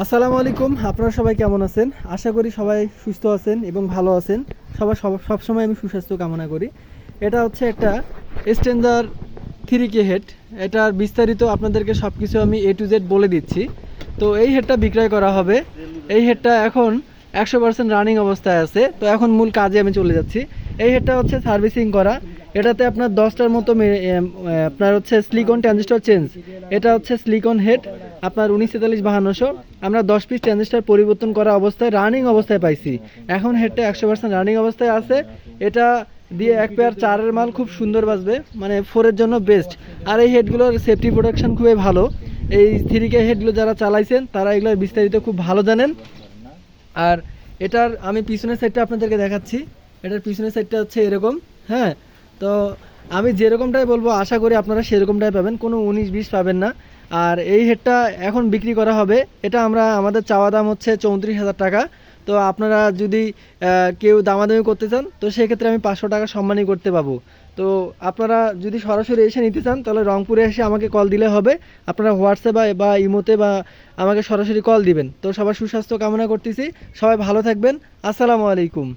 আসসালামু আলাইকুম। আপনারা সবাই কেমন আছেন? আশা করি সবাই সুস্থ আছেন এবং ভালো আছেন। সবসময় আমি সুস্বাস্থ্য কামনা করি। এটা হচ্ছে একটা স্ট্যান্ডার্ড 3K হেড। এটার বিস্তারিত আপনাদেরকে সব কিছু আমি A to Z বলে দিচ্ছি। তো এই হেডটা বিক্রয় করা হবে। এই হেডটা এখন 100% রানিং অবস্থায় আছে। তো এখন মূল কাজে আমি চলে যাচ্ছি। এই হেডটা হচ্ছে সার্ভিসিং করা। এটাতে আপনার 10টার মতো আপনার হচ্ছে সিলিকন ট্রানজিস্টর চেঞ্জ। এটা হচ্ছে সিলিকন হেড আপনার 1943-5200। আমরা 10 পিস ট্রানজিস্টর পরিবর্তন করা অবস্থায় রানিং অবস্থায় পাইছি। এখন হেডটা 100% রানিং অবস্থায় আছে। এটা দিয়ে এক পেয়ার 4-এর মাল খুব সুন্দর বাজবে, মানে 4-এর জন্য বেস্ট। আর এই হেডগুলোর সেফটি প্রোটেকশন খুবই ভালো। এই 3K হেডগুলো যারা চালাইছেন তারা এগুলোর বিস্তারিত খুব ভালো জানেন। আর এটার আমি পিছনের সাইডটা আপনাদেরকে দেখাচ্ছি। এটার পিছনের সাইডটা হচ্ছে এরকম। হ্যাঁ, তো আমি যেরকমটাই বলবো আশা করি আপনারা সেরকমটাই পাবেন, কোনো 19-20 পাবেন না। আর এই হেডটা এখন বিক্রি করা হবে। এটা আমাদের চাওয়া দাম হচ্ছে 34,000 টাকা। তো আপনারা যদি কেউ দামাদামি করতে চান তো সেক্ষেত্রে আমি 500 টাকা সম্মানী করতে পাবো। তো আপনারা যদি সরাসরি এসে নিতে চান তাহলে রংপুরে এসে আমাকে কল দিলে হবে। আপনারা হোয়াটসঅ্যাপে বা ইমোতে বা আমাকে সরাসরি কল দিবেন। তো সবার সুস্বাস্থ্য কামনা করতেছি। সবাই ভালো থাকবেন। আসসালামু আলাইকুম।